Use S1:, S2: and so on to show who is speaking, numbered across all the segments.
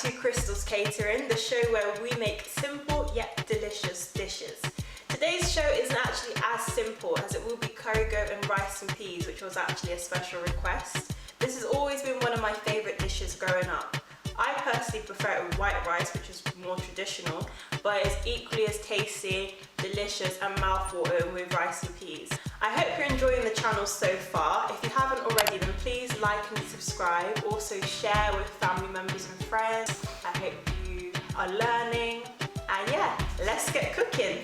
S1: to Krystal's Catering, the show where we make simple yet delicious dishes. Today's show isn't actually as simple as it will be curry goat and rice and peas, which was actually a special request. This has always been one of my favourite dishes growing up. I personally prefer it with white rice, which is more traditional, but it's equally as tasty, delicious and mouthwatering with rice and peas. I hope you're enjoying the channel so far. If you haven't already, then please like and subscribe. Also share with family members and friends. I hope you are learning. And yeah, let's get cooking.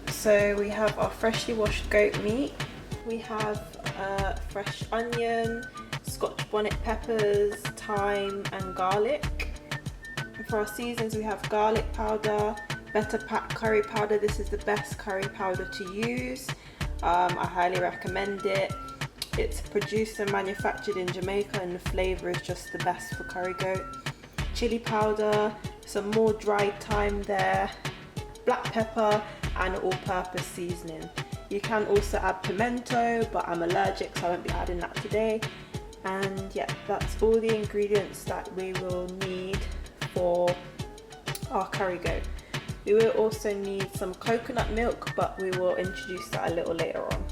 S1: So we have our freshly washed goat meat. We have fresh onion, scotch bonnet peppers, thyme and garlic. And for our seasons we have garlic powder, Betapac curry powder. This is the best curry powder to use. I highly recommend it. It's produced and manufactured in Jamaica and the flavour is just the best for curry goat. Chilli powder, some more dried thyme there, black pepper and all-purpose seasoning. You can also add pimento, but I'm allergic so I won't be adding that today. And yeah, that's all the ingredients that we will need for our curry goat. We will also need some coconut milk, but we will introduce that a little later on.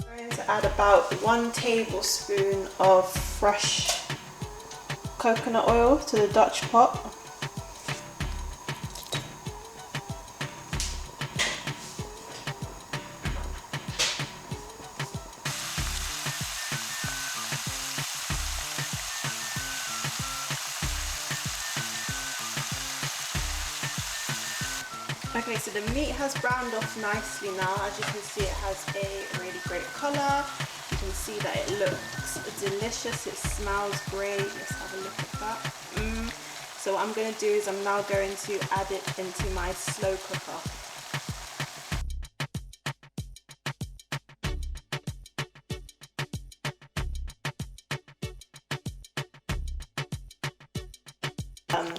S1: I'm going to add about 1 tablespoon of fresh coconut oil to the Dutch pot. Okay, so the meat has browned off nicely now. As you can see, it has a really great colour. You can see that it looks delicious, it smells great. Let's have a look at that. So what I'm going to do is I'm now going to add it into my slow cooker.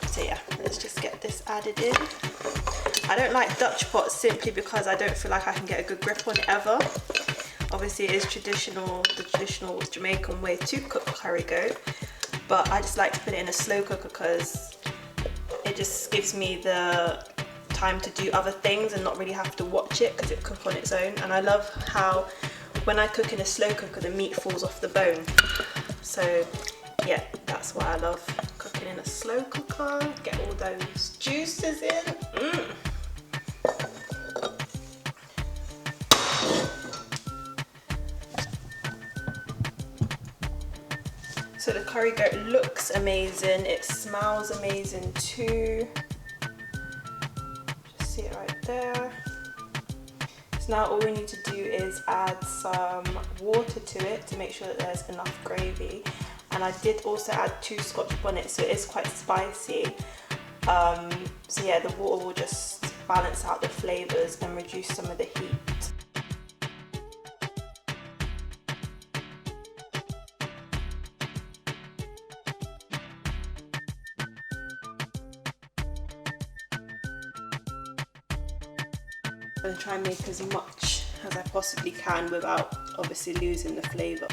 S1: So yeah, let's just get this added in. I don't like Dutch pots simply because I don't feel like I can get a good grip on it ever. Obviously it is traditional, the traditional Jamaican way to cook curry goat, but I just like to put it in a slow cooker because it just gives me the time to do other things and not really have to watch it because it cooks on its own. And I love how when I cook in a slow cooker the meat falls off the bone. So yeah, that's why I love cooking in a slow cooker. Get all those juices in. So the curry goat looks amazing, it smells amazing too. Just see it right there. So now all we need to do is add some water to it to make sure that there's enough gravy. And I did also add 2 Scotch bonnets, so it is quite spicy. So yeah, the water will just balance out the flavours and reduce some of the heat. I'm going to try and make as much as I possibly can without obviously losing the flavour.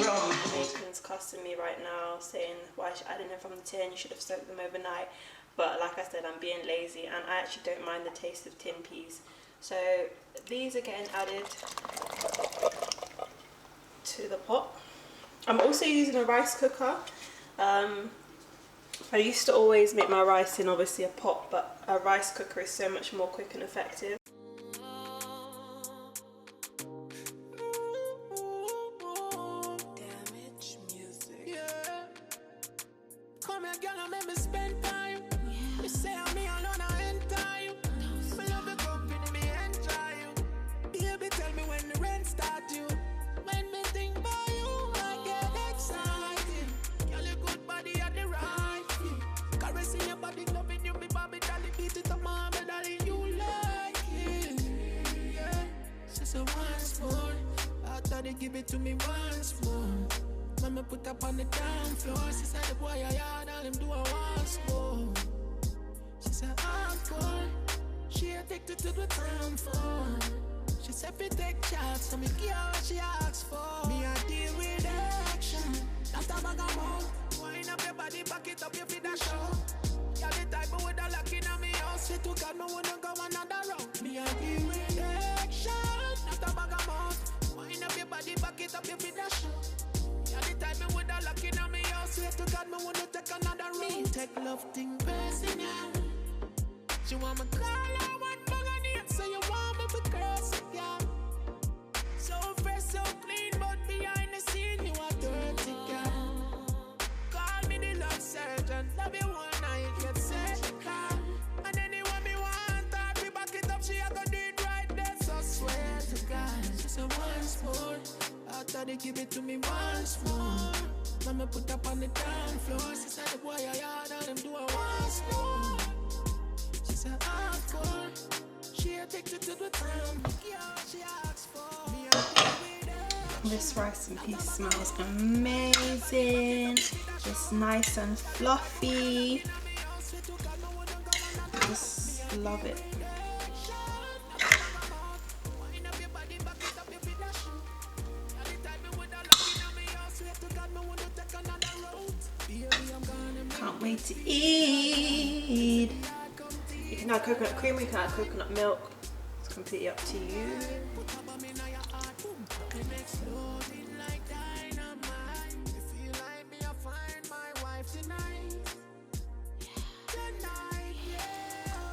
S1: Jamaican's cussing me right now, saying why I didn't have from the tin, you should have soaked them overnight. But like I said, I'm being lazy and I actually don't mind the taste of tin peas. So these are getting added to the pot. I'm also using a rice cooker. I used to always make my rice in obviously a pot, but a rice cooker is so much more quick and effective.
S2: They give it to me once more. Mama put up on the down floor. She said the boy I yard, all him do a once more. She said encore. She addicted to the time phone. She said we take shots, so me give her what she asks for. Me I deal with action. That's a bag of mouth. Wind up your body, back it up, you feel that show. You're the type of with a lock in on me house. Swear to God, no one don't go another round. Me I deal with action. That's a bag of mouth. Wind up your body, back it up, you feel that show. You're the type me with a lock in on me house. Swear to God, me wanna take another road. Me take love thing personal. She want me call her one bag name, so you want me to curse again. So fresh, so clean, but behind the scene you are dirty, girl. Call me the love surgeon, love you one night, get surgical. And anyone me want, her be back it up, she a go do it right there. So swear to God, she said once more. After they give it to me once more. Mama put up on the down floor. She said the boy I yard, all them do a once more. She said encore. She addicted to the time. She asked for me.
S1: This rice and peas smells amazing. It's nice and fluffy. Just love it. Can't wait to eat. You can add coconut cream, you can add coconut milk. It's completely up to you.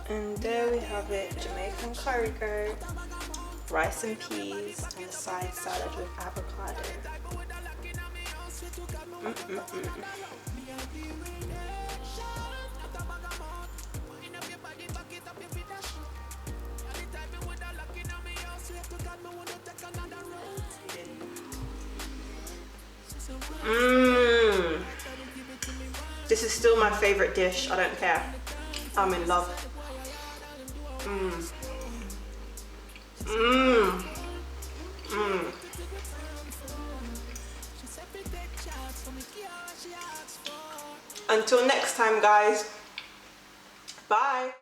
S1: And there we have it, Jamaican curry goat, rice and peas, and a side salad with avocado. This is still my favorite dish. I don't care. I'm in love. Until next time, guys. Bye.